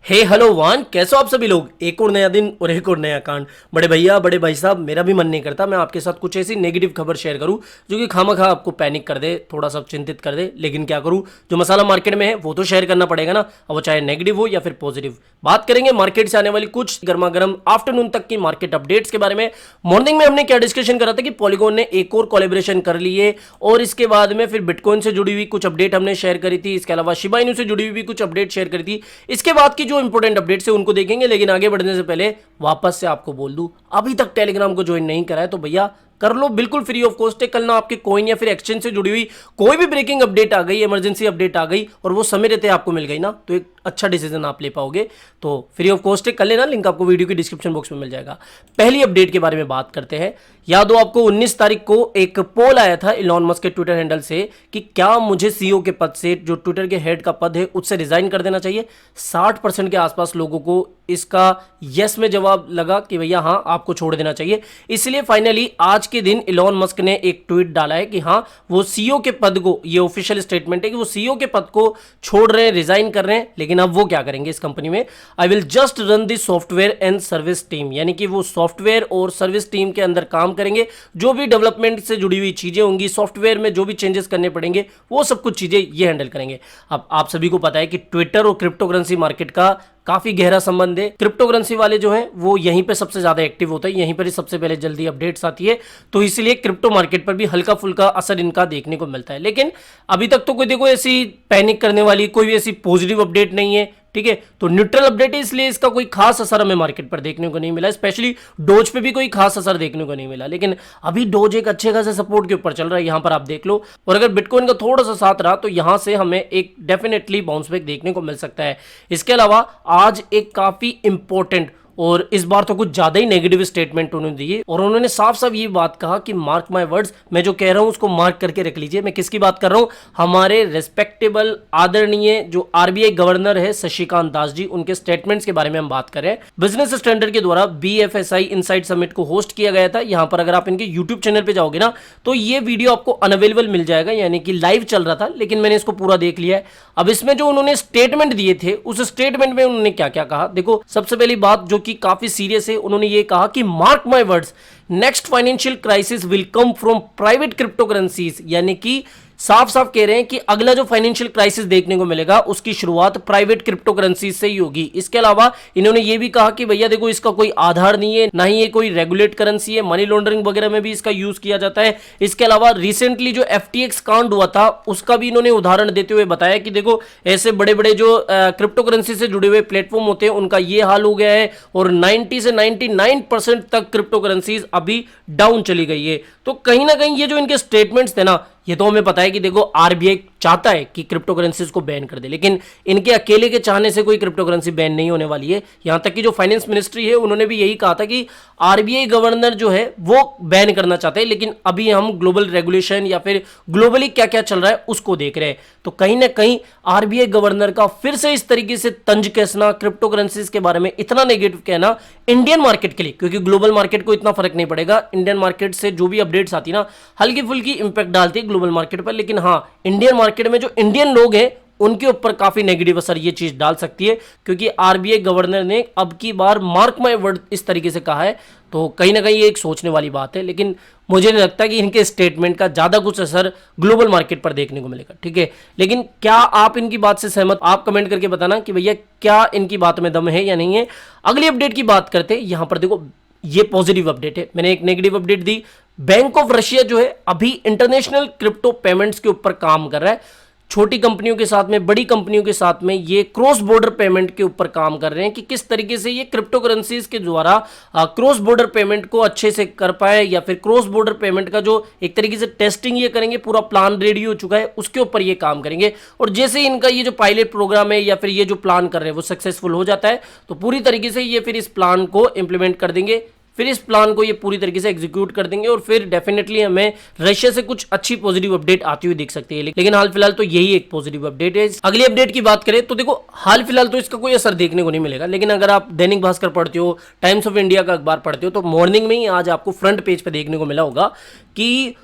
हे hello वान, कैसे हो आप सभी लोग। एक और नया दिन और एक और नया कांड। बड़े भैया, बड़े भाई साहब, मेरा भी मन नहीं करता मैं आपके साथ कुछ ऐसी नेगेटिव खबर शेयर करूं जो कि खामखा आपको पैनिक कर दे, थोड़ा सा चिंतित कर दे। लेकिन क्या करूं, जो मसाला मार्केट में है वो तो शेयर करना पड़ेगा ना, अब वो चाहे नेगेटिव हो या फिर पॉजिटिव। बात करेंगे मार्केट से आने वाली कुछ गर्मा गर्म आफ्टरनून तक की मार्केट अपडेट्स के बारे में। मॉर्निंग में हमने क्या डिस्कशन करा था कि पॉलीगॉन ने एक और कोलैबोरेशन कर लिए, और इसके बाद में फिर बिटकॉइन से जुड़ी हुई कुछ अपडेट हमने शेयर करी थी। इसके अलावा शिबा इनू से जुड़ी हुई भी कुछ अपडेट शेयर करी थी। इसके बाद की जो इंपॉर्टेंट अपडेट्स है उनको देखेंगे। लेकिन आगे बढ़ने से पहले वापस से आपको बोल दूं, अभी तक टेलीग्राम को ज्वाइन नहीं करा है तो भैया कर लो, बिल्कुल फ्री ऑफ कॉस्ट है। कल ना आपके कॉइन या फिर एक्सचेंज से जुड़ी हुई कोई भी ब्रेकिंग अपडेट आ गई, इमरजेंसी अपडेट आ गई और वो समय रहते आपको मिल गई ना, तो एक अच्छा डिसीजन आप ले पाओगे। तो फ्री ऑफ कॉस्ट है, कर लेना, लिंक आपको वीडियो की डिस्क्रिप्शन बॉक्स में मिल जाएगा। पहली अपडेट के बारे में बात करते हैं। याद हो आपको 19 तारीख को एक पोल आया था इलॉन मस्क के ट्विटर हैंडल से कि क्या मुझे सीईओ के पद से, जो ट्विटर के हेड का पद है, उससे रिजाइन कर देना चाहिए। 60% के आसपास लोगों को इसका यस में जवाब लगा कि भैया हाँ, आपको छोड़ देना चाहिए। इसलिए फाइनली आज के दिन इलॉन मस्क ने एक ट्वीट डाला है कि हाँ, वो सीईओ के पद को, ये ऑफिशियल स्टेटमेंट है कि वो सीईओ के पद को छोड़ रहे हैं, रिजाइन कर रहे हैं। लेकिन अब वो क्या करेंगे इस कंपनी में, I will just run the software and service team, यानी कि वो सॉफ्टवेयर और सर्विस टीम के अंदर काम करेंगे। जो भी डेवलपमेंट से जुड़ी हुई चीजें होंगी, सॉफ्टवेयर में जो भी चेंजेस करने पड़ेंगे, वो सब कुछ चीजें ये हैंडल करेंगे। अब आप सभी को पता है कि ट्विटर और क्रिप्टो करेंसी मार्केट का काफी गहरा संबंध है। क्रिप्टो करेंसी वाले जो हैं वो यहीं पे सबसे ज्यादा एक्टिव होता है, यहीं पर ही सबसे पहले जल्दी अपडेट्स आती है, तो इसलिए क्रिप्टो मार्केट पर भी हल्का फुल्का असर इनका देखने को मिलता है। लेकिन अभी तक तो कोई देखो ऐसी पैनिक करने वाली कोई भी ऐसी पॉजिटिव अपडेट नहीं है, ठीक है। तो न्यूट्रल अपडेट है, इसलिए इसका कोई खास असर हमें मार्केट पर देखने को नहीं मिला। स्पेशली डोज पे भी कोई खास असर देखने को नहीं मिला। लेकिन अभी डोज एक अच्छे खासे सपोर्ट के ऊपर चल रहा है, यहां पर आप देख लो। और अगर बिटकॉइन का थोड़ा सा साथ रहा तो यहां से हमें एक डेफिनेटली बाउंस बैक देखने को मिल सकता है। इसके अलावा आज एक काफी इंपॉर्टेंट और इस बार तो कुछ ज्यादा ही नेगेटिव स्टेटमेंट उन्होंने दिए, और उन्होंने साफ साफ ये बात कहा कि मार्क माय वर्ड्स, मैं जो कह रहा हूं उसको मार्क करके रख लीजिए। मैं किसकी बात कर रहा हूं, हमारे रेस्पेक्टेबल आदरणीय जो आरबीआई गवर्नर है शशिकांत दास जी, उनके स्टेटमेंट्स के बारे में हम बात कर रहे हैं। बिजनेस स्टैंडर्ड के द्वारा बीएफएसआई इनसाइड समिट को होस्ट किया गया था। यहां पर अगर आप इनके यूट्यूब चैनल पर जाओगे ना तो ये वीडियो आपको अनअवेलेबल मिल जाएगा, यानी कि लाइव चल रहा था, लेकिन मैंने इसको पूरा देख लिया है। अब इसमें जो उन्होंने स्टेटमेंट दिए थे, उस स्टेटमेंट में उन्होंने क्या क्या कहा, देखो। सबसे पहली बात जो कि काफी सीरियस है, उन्होंने ये कहा कि mark my words, next financial crisis will come from private crypto currencies, यानी कि साफ साफ कह रहे हैं कि अगला जो फाइनेंशियल क्राइसिस देखने को मिलेगा उसकी शुरुआत प्राइवेट क्रिप्टो करेंसी से ही होगी। इसके अलावा इन्होंने ये भी कहा कि भैया देखो, इसका कोई आधार नहीं है, ना ही ये कोई रेगुलेट करेंसी है, मनी लॉन्ड्रिंग वगैरह में भी इसका यूज किया जाता है। इसके अलावा रिसेंटली जो FTX कांड हुआ था उसका भी इन्होंने उदाहरण देते हुए बताया कि देखो, ऐसे बड़े बड़े जो क्रिप्टो करेंसी से जुड़े हुए प्लेटफॉर्म होते हैं उनका ये हाल हो गया है, और 90 से 99% तक क्रिप्टो करेंसीज अभी डाउन चली गई है। तो कहीं ना कहीं ये जो इनके स्टेटमेंट्स थे ना, ये तो हमें पता है कि देखो आरबीआई चाहता है कि क्रिप्टो करेंसीज को बैन कर दे, लेकिन इनके अकेले के चाहने से कोई क्रिप्टो करेंसी बैन नहीं होने वाली है। यहां तक कि जो फाइनेंस मिनिस्ट्री है उन्होंने भी यही कहा था कि आरबीआई गवर्नर जो है वो बैन करना चाहते हैं, लेकिन अभी हम ग्लोबल रेगुलेशन या फिर ग्लोबली क्या क्या चल रहा है उसको देख रहे हैं। तो कहीं ना कहीं आरबीआई गवर्नर का फिर से इस तरीके से तंज कसना, क्रिप्टो करेंसीज के बारे में इतना नेगेटिव कहना इंडियन मार्केट के लिए, क्योंकि ग्लोबल मार्केट को इतना फर्क नहीं पड़ेगा, इंडियन मार्केट से जो भी अपडेट्स आती ना हल्की फुल्की इंपैक्ट डालती है ग्लोबल मार्केट पर, लेकिन हाँ, इंडियन मार्केट में जो इंडियन लोग हैं उनके ऊपर काफी नेगेटिव असर ये चीज डाल सकती है, क्योंकि आरबीआई गवर्नर ने अब की बार मार्क माय वर्ड इस तरीके से कहा है। तो कहीं ना कहीं ये एक सोचने वाली बात है, लेकिन मुझे नहीं लगता कि इनके स्टेटमेंट का ज्यादा कुछ असर ग्लोबल मार्केट पर देखने को मिलेगा, ठीक है। लेकिन क्या आप इनकी बात से सहमत, आप कमेंट करके बताना कि भैया क्या इनकी बात में दम है या नहीं है। अगली अपडेट की बात करते हैं। यहां पर देखो, ये पॉजिटिव अपडेट है, मैंने एक negative update the. Bank of Russia जो है अभी इंटरनेशनल क्रिप्टो पेमेंट्स के ऊपर काम कर रहा है। छोटी कंपनियों के साथ में, बड़ी कंपनियों के साथ में ये क्रॉस बॉर्डर पेमेंट के ऊपर काम कर रहे हैं कि किस तरीके से ये क्रिप्टो करेंसीज के द्वारा क्रॉस बॉर्डर पेमेंट को अच्छे से कर पाए, या फिर क्रॉस बॉर्डर पेमेंट का जो एक तरीके से टेस्टिंग ये करेंगे, पूरा प्लान रेडी हो चुका है, उसके ऊपर ये काम करेंगे। और जैसे इनका ये जो पायलट प्रोग्राम है या फिर ये जो प्लान कर रहे हैं वो सक्सेसफुल हो जाता है, तो पूरी तरीके से ये फिर इस प्लान को इंप्लीमेंट कर देंगे, फिर इस प्लान को ये पूरी तरीके से एग्जीक्यूट कर देंगे, और फिर डेफिनेटली हमें रशिया से कुछ अच्छी पॉजिटिव अपडेट आती हुई दिख सकती है। लेकिन हाल फिलहाल तो यही एक पॉजिटिव अपडेट है। अगली अपडेट की बात करें तो देखो, हाल फिलहाल तो इसका कोई असर देखने को नहीं मिलेगा, लेकिन अगर आप दैनिक भास्कर पढ़ते हो, टाइम्स ऑफ इंडिया का अखबार पढ़ते हो, तो मॉर्निंग में ही आज आपको फ्रंट पेज पर देखने को मिला होगा कि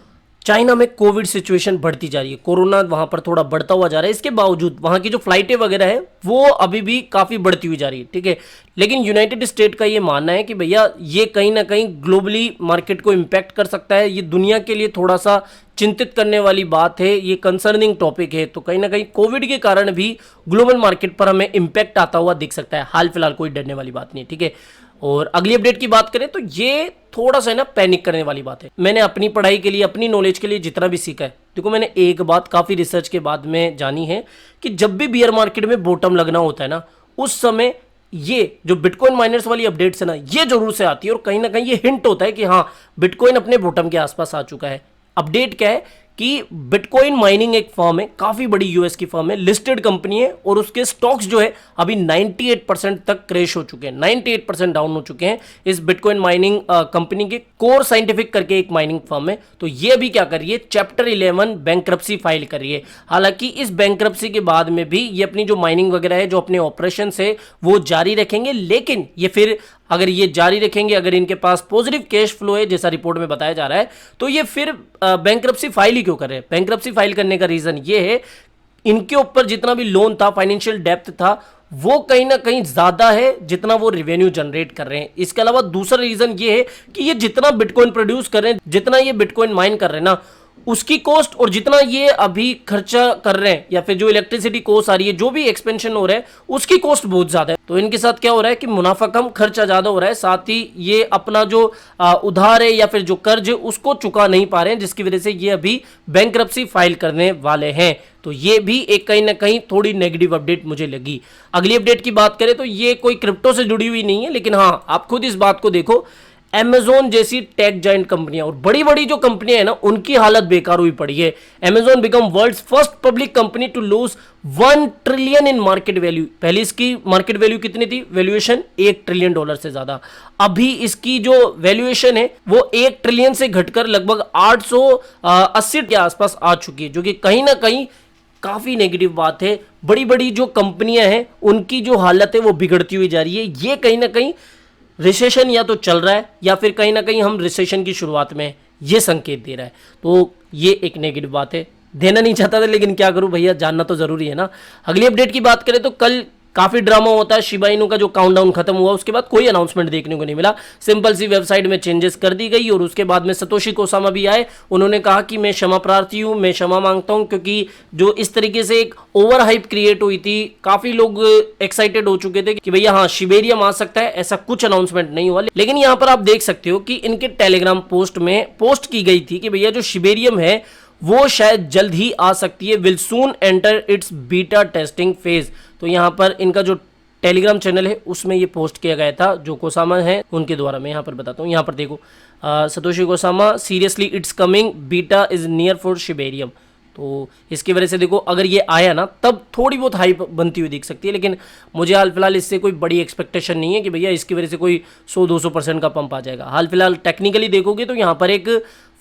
चाइना में कोविड सिचुएशन बढ़ती जा रही है, कोरोना वहां पर थोड़ा बढ़ता हुआ जा रहा है, इसके बावजूद वहां की जो फ्लाइटें वगैरह है वो अभी भी काफी बढ़ती हुई जा रही है, ठीक है। लेकिन यूनाइटेड स्टेट का ये मानना है कि भैया ये कहीं ना कहीं ग्लोबली मार्केट को इम्पैक्ट कर सकता है, ये दुनिया के लिए थोड़ा सा चिंतित करने वाली बात है, ये कंसर्निंग टॉपिक है। तो कहीं ना कहीं कोविड के कारण भी ग्लोबल मार्केट पर हमें इम्पैक्ट आता हुआ दिख सकता है। हाल फिलहाल कोई डरने वाली बात नहीं है, ठीक है। और अगली अपडेट की बात करें तो ये थोड़ा सा ना पैनिक करने वाली बात है। मैंने अपनी पढ़ाई के लिए, अपनी नॉलेज के लिए जितना भी सीखा है, देखो मैंने एक बात काफी रिसर्च के बाद में जानी है कि जब भी बियर मार्केट में बॉटम लगना होता है ना, उस समय ये जो बिटकॉइन माइनर्स वाली अपडेट्स है ना, ये जरूर से आती है और कहीं ना कहीं ये हिंट होता है कि हाँ बिटकॉइन अपने बॉटम के आसपास आ चुका है। अपडेट क्या है कि बिटकॉइन माइनिंग एक फर्म है, काफी बड़ी यूएस की फर्म है, लिस्टेड कंपनी है और उसके स्टॉक्स जो है अभी 98% तक क्रैश हो चुके हैं, 98% डाउन हो चुके हैं। इस बिटकॉइन माइनिंग कंपनी के कोर साइंटिफिक करके एक माइनिंग फर्म है, तो ये भी क्या कर रही है, चैप्टर 11 बैंक्रप्सी फाइल कर रही है। हालांकि इस बैंक्रप्सी के बाद में भी ये अपनी जो माइनिंग वगैरह है, जो अपने ऑपरेशन है वो जारी रखेंगे, लेकिन ये फिर अगर ये जारी रखेंगे, अगर इनके पास पॉजिटिव कैश फ्लो है जैसा रिपोर्ट में बताया जा रहा है, तो ये फिर बैंक्रप्सी फाइल ही क्यों कर रहे हैं। बैंक्रप्सी फाइल करने का रीजन ये है, इनके ऊपर जितना भी लोन था, फाइनेंशियल डेप्थ था, वो कहीं ना कहीं ज्यादा है जितना वो रेवेन्यू जनरेट कर रहे हैं। इसके अलावा दूसरा रीजन ये है कि ये जितना बिटकॉइन प्रोड्यूस कर रहे हैं, जितना ये बिटकॉइन माइन कर रहे हैं ना, उसकी कॉस्ट और जितना ये अभी खर्चा कर रहे हैं या फिर जो इलेक्ट्रिसिटी कॉस्ट आ रही है, जो भी एक्सपेंशन हो रहा है, उसकी कॉस्ट बहुत ज्यादा है। तो इनके साथ क्या हो रहा है कि मुनाफा कम, खर्चा ज्यादा हो रहा है, साथ ही ये अपना जो उधार है या फिर जो कर्ज है उसको चुका नहीं पा रहे हैं, जिसकी वजह से ये अभी बैंक्रप्सी फाइल करने वाले हैं। तो ये भी एक कहीं ना कहीं थोड़ी नेगेटिव अपडेट मुझे लगी। अगली अपडेट की बात करें तो ये कोई क्रिप्टो से जुड़ी हुई नहीं है, लेकिन हाँ आप खुद इस बात को देखो, Amazon जैसी टेक जाइंट कंपनियां और बड़ी बड़ी जो कंपनियां हैं ना, उनकी हालत बेकार हुई पड़ी है। Amazon become world's first public company to lose 1 trillion in market value. पहले इसकी मार्केट वैल्यू कितनी थी, वैल्यूएशन $1 ट्रिलियन से ज्यादा। अभी इसकी जो वैल्यूएशन है वो 1 ट्रिलियन से घटकर लगभग 880 के आसपास आ चुकी है, जो कि कहीं ना कहीं काफी नेगेटिव बात है। बड़ी बड़ी जो कंपनियां हैं उनकी जो हालत है वो बिगड़ती हुई जा रही है। ये कहीं ना कहीं रिसेशन या तो चल रहा है या फिर कहीं ना कहीं हम रिसेशन की शुरुआत में, ये संकेत दे रहा है। तो ये एक नेगेटिव बात है, देना नहीं चाहता था लेकिन क्या करूं भैया, जानना तो जरूरी है ना। अगली अपडेट की बात करें तो कल काफी ड्रामा होता है, शिबा इनू का जो काउंटडाउन खत्म हुआ उसके बाद कोई अनाउंसमेंट देखने को नहीं मिला। सिंपल सी वेबसाइट में चेंजेस कर दी गई और उसके बाद में सतोशी कोसामा भी आए, उन्होंने कहा कि मैं क्षमा प्रार्थी हूं, मैं क्षमा मांगता हूं, क्योंकि जो इस तरीके से एक ओवर हाइप क्रिएट हुई थी, काफी लोग एक्साइटेड हो चुके थे कि भैया हाँ शिबेरियम आ सकता है, ऐसा कुछ अनाउंसमेंट नहीं हुआ। लेकिन यहां पर आप देख सकते हो कि इनके टेलीग्राम पोस्ट में पोस्ट की गई थी कि भैया जो शिबेरियम है वो शायद जल्द ही आ सकती है, will soon enter it's beta testing phase. तो यहां पर इनका जो टेलीग्राम चैनल है उसमें ये पोस्ट किया गया था, जो कोसामा है उनके द्वारा। मैं यहाँ पर बताता हूँ, यहाँ पर देखो, Satoshi Kusama seriously it's coming, beta is near for Shibarium. तो इसकी वजह से देखो अगर ये आया ना तब थोड़ी बहुत हाइप बनती हुई दिख सकती है, लेकिन मुझे हाल फिलहाल इससे कोई बड़ी एक्सपेक्टेशन नहीं है कि भैया इसकी वजह से कोई 100-200% का पंप आ जाएगा। हाल फिलहाल टेक्निकली देखोगे तो यहाँ पर एक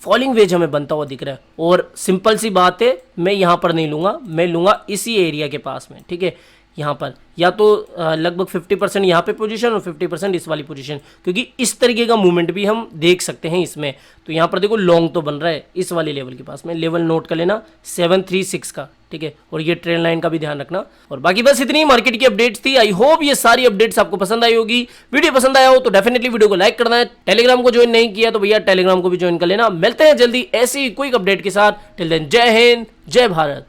फॉलिंग वेज हमें बनता हुआ दिख रहा है, और सिंपल सी बात है, मैं यहाँ पर नहीं लूँगा, मैं लूँगा इसी एरिया के पास में, ठीक है। यहाँ पर या तो लगभग 50% यहाँ पे पोजीशन और 50% इस वाली पोजीशन, क्योंकि इस तरीके का मूवमेंट भी हम देख सकते हैं इसमें। तो यहाँ पर देखो लॉन्ग तो बन रहा है इस वाले लेवल के पास में, लेवल नोट कर लेना 736 का, ठीक है। और ये ट्रेंड लाइन का भी ध्यान रखना। और बाकी बस इतनी मार्केट की अपडेट्स थी। आई होप ये सारी अपडेट्स आपको पसंद आई होगी। वीडियो पसंद आया हो तो डेफिनेटली वीडियो को लाइक करना है। टेलीग्राम को ज्वाइन नहीं किया तो भैया टेलीग्राम को भी ज्वाइन कर लेना। मिलते हैं जल्दी ऐसी क्विक अपडेट के साथ। टिल देन जय हिंद, जय भारत।